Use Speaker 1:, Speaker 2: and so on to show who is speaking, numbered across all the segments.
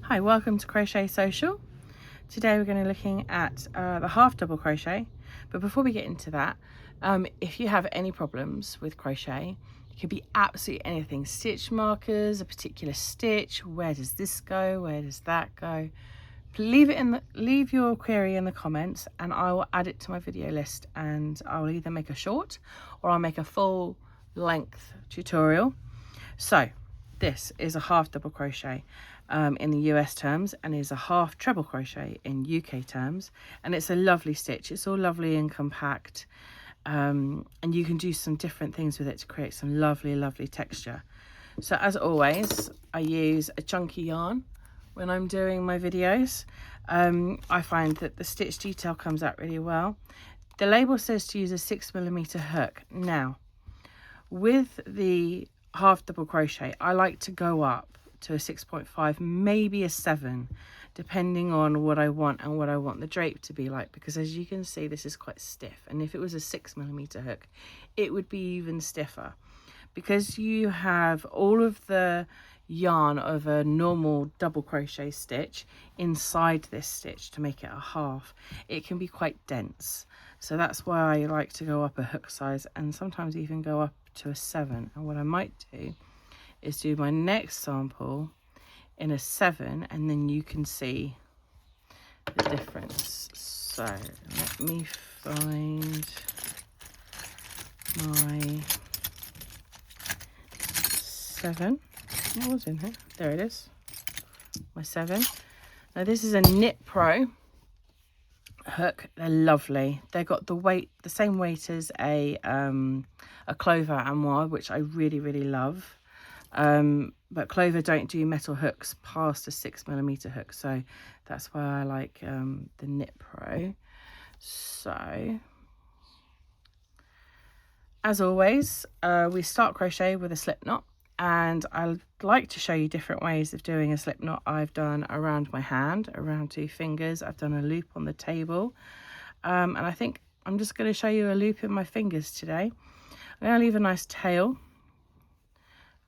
Speaker 1: Hi, welcome to Crochet Social. Today we're going to be looking at the half double crochet, but before we get into that, if you have any problems with crochet, it could be absolutely anything: stitch markers, a particular stitch, where does this go, where does that go, leave your query in the comments and I will add it to my video list, and I'll either make a short or I'll make a full length tutorial. So this is a half double crochet in the US terms, and is a half treble crochet in UK terms, and it's a lovely stitch. It's all lovely and compact, and you can do some different things with it to create some lovely texture. So as always, I use a chunky yarn when I'm doing my videos. I find that the stitch detail comes out really well. The label says to use a 6mm hook. Now with the half double crochet, I like to go up to a 6.5, maybe a 7, depending on what I want and what I want the drape to be like, because as you can see, this is quite stiff, and if it was a 6mm hook, it would be even stiffer. Because you have all of the yarn of a normal double crochet stitch inside this stitch to make it a half, it can be quite dense. So that's why I like to go up a hook size, and sometimes even go up to a 7. And what I might do is do my next sample in a 7, and then you can see the difference. So let me find my 7. What was in here? There it is, my 7. Now this is a Knit Pro hook. They're lovely. They got the same weight as a Clover Amoir, which I really love. But Clover don't do metal hooks past a 6mm hook, so that's why I like the Knit Pro. So as always, we start crochet with a slip knot, and I like to show you different ways of doing a slip knot. I've done around my hand, around 2 fingers. I've done a loop on the table, and I think I'm just going to show you a loop in my fingers today. I'm going to leave a nice tail,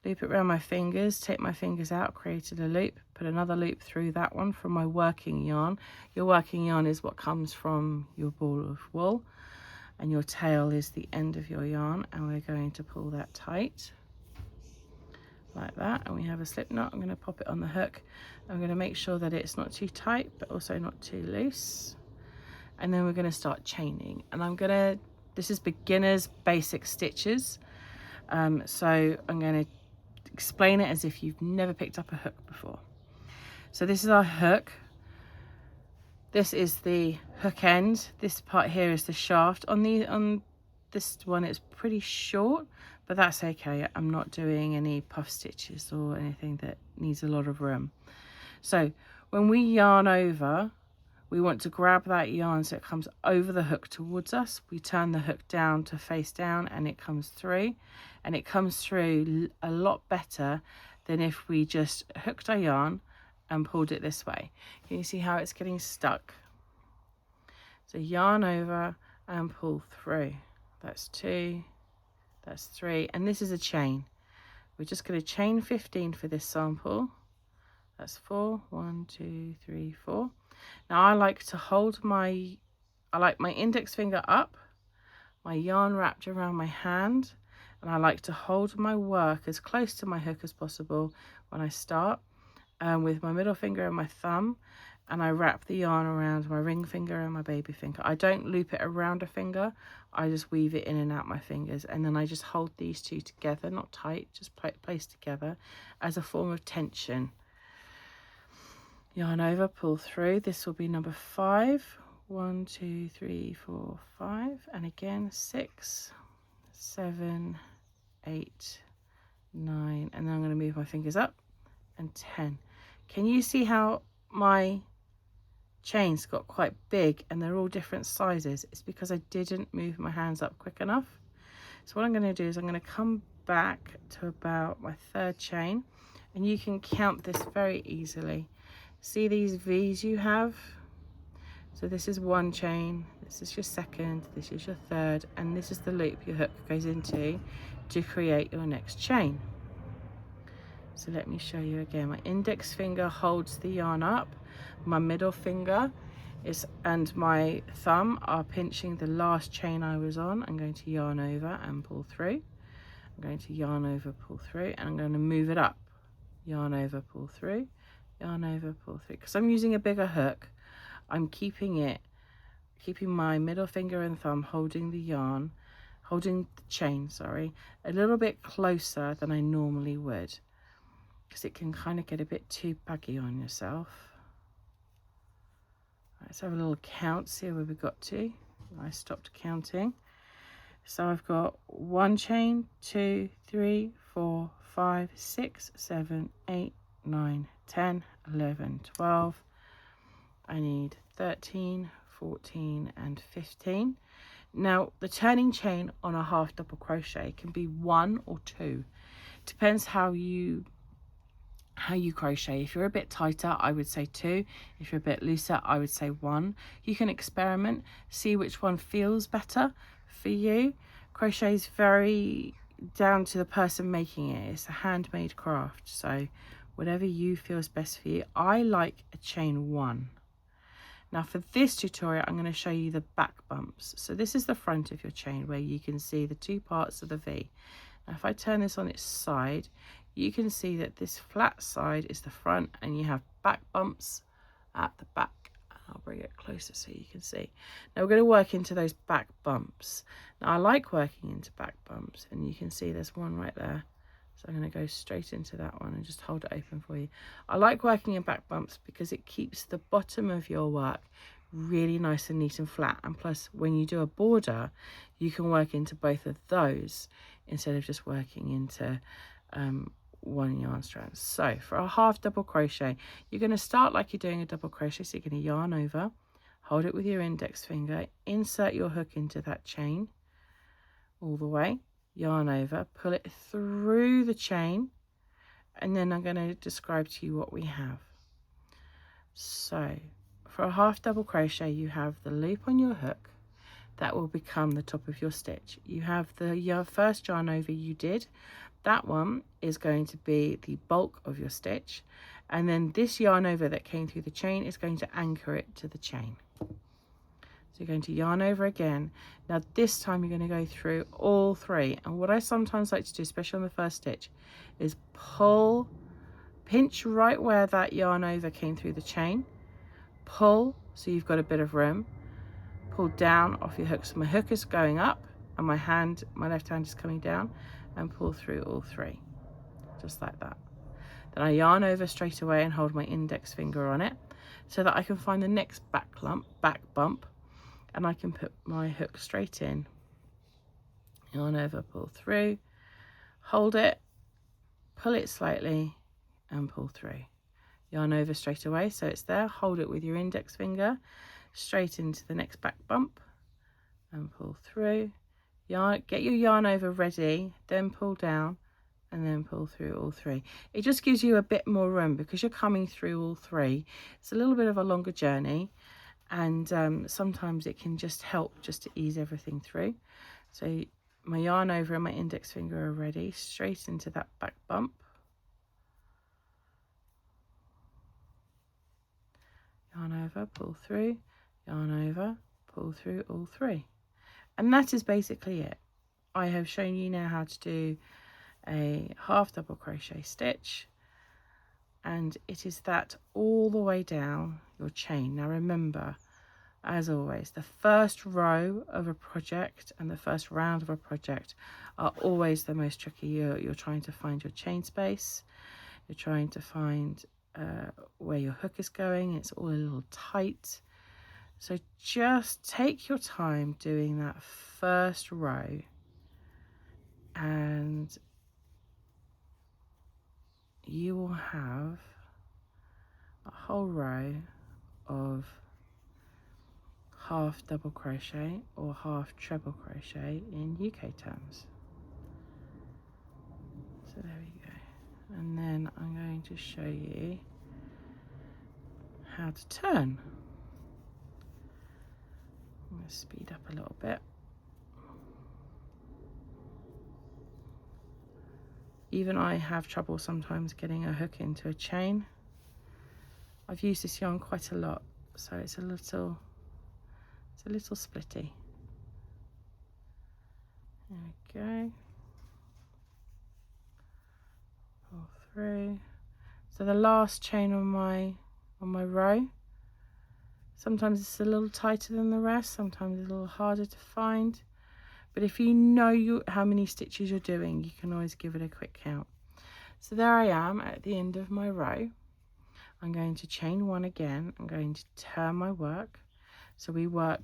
Speaker 1: loop it around my fingers, take my fingers out, created a loop, put another loop through that one from my working yarn. Your working yarn is what comes from your ball of wool, and your tail is the end of your yarn, and we're going to pull that tight like that, and we have a slip knot. I'm going to pop it on the hook. I'm going to make sure that it's not too tight but also not too loose, and then we're going to start chaining. And this is beginners basic stitches, so I'm going to explain it as if you've never picked up a hook before. So this is our hook. This is the hook end. This part here is the shaft. On this one it's pretty short, but that's okay. I'm not doing any puff stitches or anything that needs a lot of room. So when we yarn over, we want to grab that yarn so it comes over the hook towards us. We turn the hook down to face down, and it comes through, and it comes through a lot better than if we just hooked our yarn and pulled it this way. Can you see how it's getting stuck? So yarn over and pull through. That's 2, that's 3, and this is a chain. We're just going to chain 15 for this sample. That's 4, 1, 2, 3, 4. Now I like to hold my index finger up, my yarn wrapped around my hand, and I like to hold my work as close to my hook as possible when I start, with my middle finger and my thumb, and I wrap the yarn around my ring finger and my baby finger. I don't loop it around a finger, I just weave it in and out my fingers, and then I just hold these two together, not tight, just placed together as a form of tension. Yarn over, pull through. This will be number 5. 1, 2, 3, 4, 5, and again 6, 7, 8, 9, and then I'm going to move my fingers up, and 10. Can you see how my chains got quite big and they're all different sizes? It's because I didn't move my hands up quick enough. So what I'm going to do is I'm going to come back to about my 3rd chain, and you can count this very easily. See these V's you have? So this is 1 chain, this is your 2nd, this is your 3rd, and this is the loop your hook goes into to create your next chain. So let me show you again. My index finger holds the yarn up, my middle finger and my thumb are pinching the last chain I was on. I'm going to yarn over and pull through. I'm going to yarn over, pull through, and I'm going to move it up. Yarn over, pull through, yarn over, pull through. Because I'm using a bigger hook, I'm keeping my middle finger and thumb holding the yarn, holding the chain, sorry, a little bit closer than I normally would, because it can kind of get a bit too baggy on yourself. Let's have a little count, see where we got to. I stopped counting. So I've got 1 chain, 2, 3, 4, 5, 6, 7, 8, 9, 10, 11, 12. I need 13, 14 and 15. Now the turning chain on a half double crochet can be 1 or 2. Depends how you crochet. If you're a bit tighter, I would say 2. If you're a bit looser, I would say 1. You can experiment, see which one feels better for you. Crochet is very down to the person making it. It's a handmade craft, so whatever you feel is best for you. I like a chain 1. Now for this tutorial, I'm going to show you the back bumps. So this is the front of your chain where you can see the 2 parts of the V. Now if I turn this on its side, you can see that this flat side is the front and you have back bumps at the back. I'll bring it closer so you can see. Now we're going to work into those back bumps. Now I like working into back bumps, and you can see there's one right there. So I'm going to go straight into that one and just hold it open for you. I like working in back bumps because it keeps the bottom of your work really nice and neat and flat. And plus, when you do a border, you can work into both of those instead of just working into one yarn strand. So for a half double crochet, you're going to start like you're doing a double crochet. So you're going to yarn over, hold it with your index finger, insert your hook into that chain all the way, yarn over, pull it through the chain, and then I'm going to describe to you what we have. So for a half double crochet, you have the loop on your hook that will become the top of your stitch. You have your first yarn over you did. That one is going to be the bulk of your stitch, and then this yarn over that came through the chain is going to anchor it to the chain. So you're going to yarn over again. Now this time you're going to go through all 3, and what I sometimes like to do, especially on the first stitch, is pinch right where that yarn over came through the chain, pull so you've got a bit of room, pull down off your hook. So my hook is going up and my left hand is coming down, and pull through all 3, just like that. Then I yarn over straight away and hold my index finger on it so that I can find the next back bump, and I can put my hook straight in, yarn over, pull through, hold it, pull it slightly and pull through. Yarn over straight away so it's there, hold it with your index finger straight into the next back bump and pull through. Get your yarn over ready, then pull down and then pull through all 3. It just gives you a bit more room because you're coming through all 3. It's a little bit of a longer journey, and sometimes it can just help just to ease everything through. So my yarn over and my index finger are ready, straight into that back bump. Yarn over, pull through, yarn over, pull through all 3. And that is basically it. I have shown you now how to do a half double crochet stitch, and it is that all the way down your chain. Now remember, as always, the first row of a project and the first round of a project are always the most tricky. You're trying to find your chain space, you're trying to find where your hook is going. It's all a little tight. So just take your time doing that first row, and you will have a whole row of half double crochet or half treble crochet in UK terms. So there we go. And then I'm going to show you how to turn. I'm going to speed up a little bit. Even I have trouble sometimes getting a hook into a chain. I've used this yarn quite a lot, so it's a little splitty. There we go. Pull through. So the last chain on my row, sometimes it's a little tighter than the rest, sometimes it's a little harder to find. But if you know how many stitches you're doing, you can always give it a quick count. So there I am at the end of my row. I'm going to chain one again. I'm going to turn my work. So we work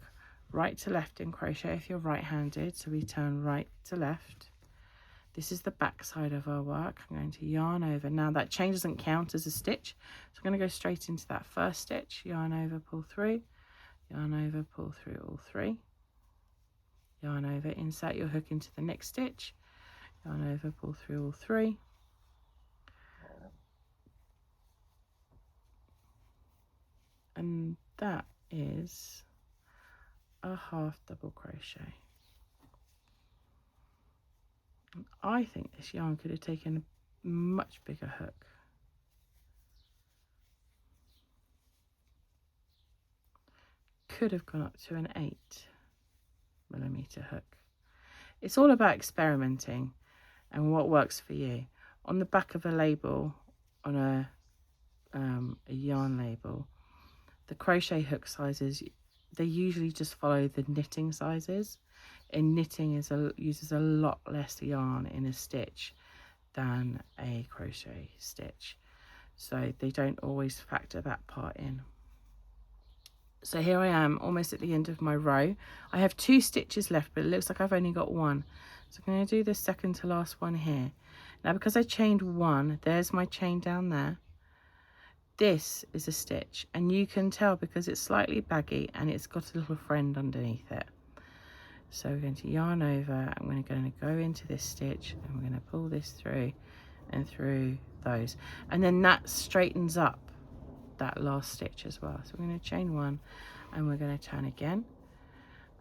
Speaker 1: right to left in crochet if you're right-handed. So we turn right to left. This is the back side of our work. I'm going to yarn over. Now that chain doesn't count as a stitch, so I'm going to go straight into that first stitch. Yarn over, pull through. Yarn over, pull through all three. Yarn over, insert your hook into the next stitch. Yarn over, pull through all three. And that is a half double crochet. And I think this yarn could have taken a much bigger hook. Could have gone up to an 8mm hook. It's all about experimenting and what works for you. On the back of a label, on a yarn label, the crochet hook sizes, they usually just follow the knitting sizes. And knitting uses a lot less yarn in a stitch than a crochet stitch, so they don't always factor that part in. So here I am almost at the end of my row. I have 2 stitches left, but it looks like I've only got 1. So I'm going to do the second to last one here. Now because I chained 1, there's my chain down there. This is a stitch, and you can tell because it's slightly baggy and it's got a little friend underneath it. So we're going to yarn over, I'm going to go into this stitch, and we're going to pull this through and through those, and then that straightens up that last stitch as well. So we're going to chain 1 and we're going to turn again,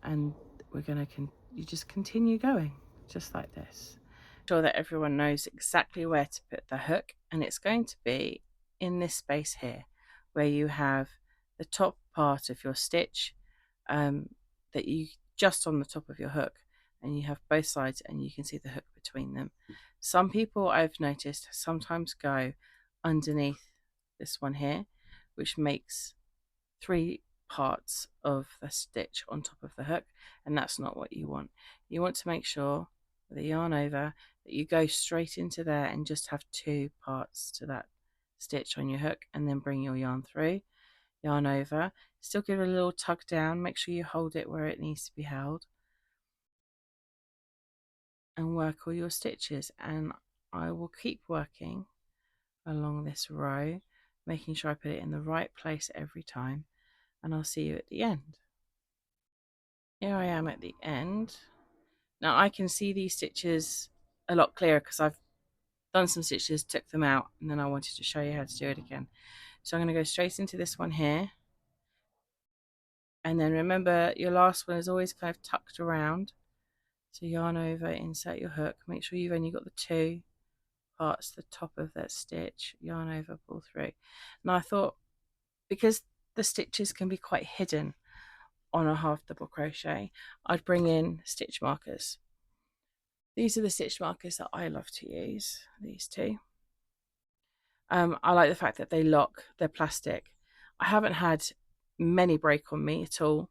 Speaker 1: and we're going to you just continue going just like this. Sure that everyone knows exactly where to put the hook, and it's going to be in this space here where you have the top part of your stitch that you just on the top of your hook, and you have both sides and you can see the hook between them. Some people, I've noticed, sometimes go underneath this one here, which makes 3 parts of the stitch on top of the hook, and that's not what you want. You want to make sure with the yarn over that you go straight into there and just have 2 parts to that stitch on your hook, and then bring your yarn through, yarn over, still give it a little tug down, make sure you hold it where it needs to be held, and work all your stitches. And I will keep working along this row, making sure I put it in the right place every time, and I'll see you at the end. Here I am at the end. Now I can see these stitches a lot clearer because I've done some stitches, took them out, and then I wanted to show you how to do it again. So I'm going to go straight into this one here, and then remember your last one is always kind of tucked around. So yarn over, insert your hook, make sure you've only got the 2 parts, the top of that stitch, yarn over, pull through. Now I thought, because the stitches can be quite hidden on a half double crochet, I'd bring in stitch markers. These are the stitch markers that I love to use, these 2. I like the fact that they lock, they're plastic. I haven't had many break on me at all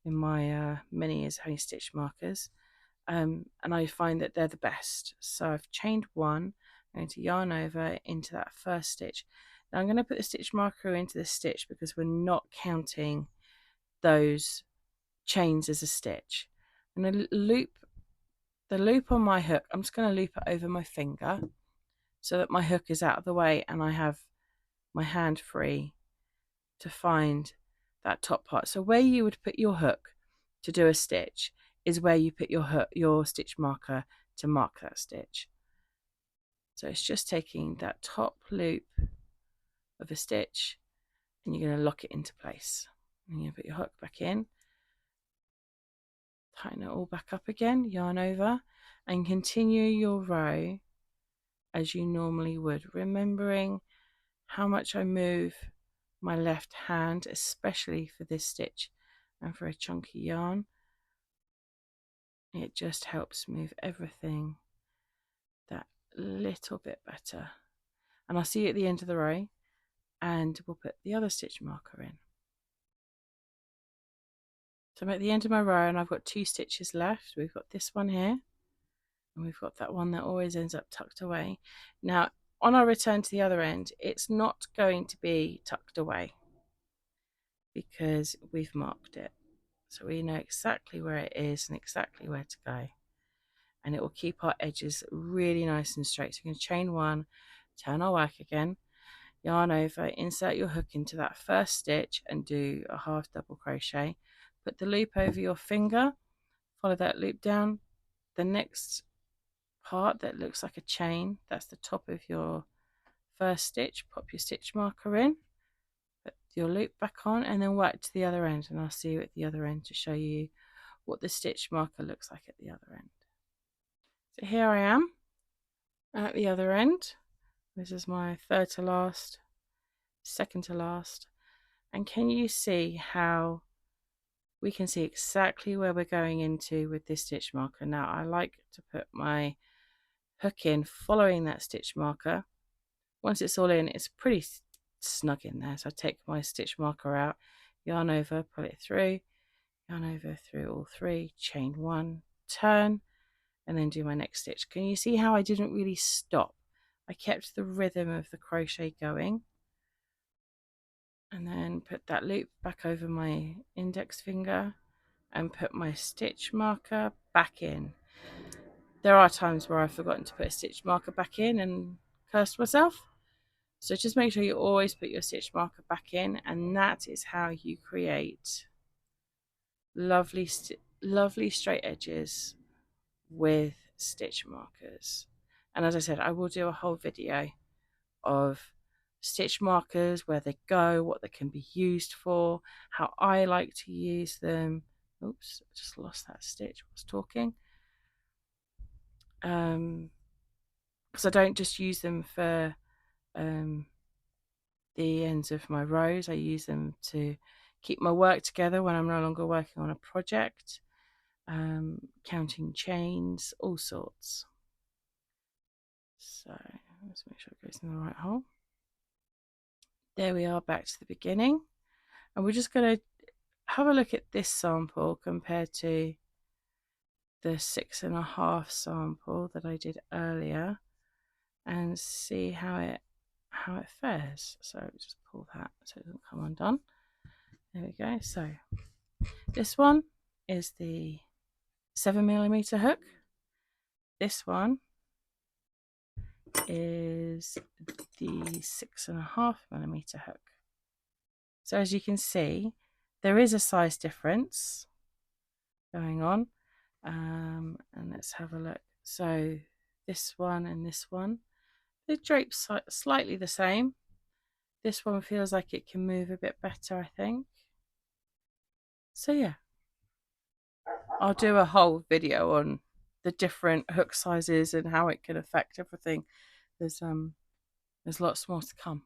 Speaker 1: in my many years having stitch markers, and I find that they're the best. So I've chained 1, I'm going to yarn over into that first stitch. Now I'm going to put the stitch marker into the stitch because we're not counting those chains as a stitch. I'm going to loop the loop on my hook. I'm just going to loop it over my finger so that my hook is out of the way and I have my hand free to find that top part. So where you would put your hook to do a stitch is where you put your stitch marker to mark that stitch. So it's just taking that top loop of a stitch and you're going to lock it into place. And you're going to put your hook back in, tighten it all back up again, yarn over, and continue your row as you normally would, remembering how much I move my left hand, especially for this stitch and for a chunky yarn. It just helps move everything that little bit better. And I'll see you at the end of the row, and we'll put the other stitch marker in. So I'm at the end of my row and I've got 2 stitches left. We've got this one here, and we've got that one that always ends up tucked away. Now, on our return to the other end, it's not going to be tucked away because we've marked it. So we know exactly where it is and exactly where to go. And it will keep our edges really nice and straight. So we're going to chain 1, turn our work again, yarn over, insert your hook into that first stitch and do a half double crochet. Put the loop over your finger, follow that loop down. The next part that looks like a chain, that's the top of your first stitch. Pop your stitch marker in, put your loop back on, and then work to the other end, and I'll see you at the other end to show you what the stitch marker looks like at the other end. So here I am at the other end. This is my third to last, second to last, and can you see how we can see exactly where we're going into with this stitch marker? Now I like to put my hook in following that stitch marker. Once it's all in, it's pretty snug in there, so I take my stitch marker out, yarn over, pull it through, yarn over through all 3, chain 1, turn, and then do my next stitch. Can you see how I didn't really stop? I kept the rhythm of the crochet going, and then put that loop back over my index finger and put my stitch marker back in. There are times where I've forgotten to put a stitch marker back in and cursed myself. So just make sure you always put your stitch marker back in, and that is how you create lovely straight edges with stitch markers. And as I said, I will do a whole video of stitch markers, where they go, what they can be used for, how I like to use them. Oops, I just lost that stitch I was talking. Because I don't just use them for the ends of my rows. I use them to keep my work together when I'm no longer working on a project, counting chains, all sorts. So let's make sure it goes in the right hole. There we are, back to the beginning, and we're just going to have a look at this sample compared to the 6.5 sample that I did earlier, and see how it fares. So just pull that so it doesn't come undone. There we go. So this one is the 7mm hook. This one is the 6.5mm hook. So as you can see, there is a size difference going on. And let's have a look. So this one and this one, the drape's slightly the same. This one feels like it can move a bit better, I think. So yeah, I'll do a whole video on the different hook sizes and how it can affect everything. There's lots more to come.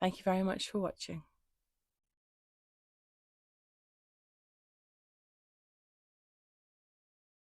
Speaker 1: Thank you very much for watching.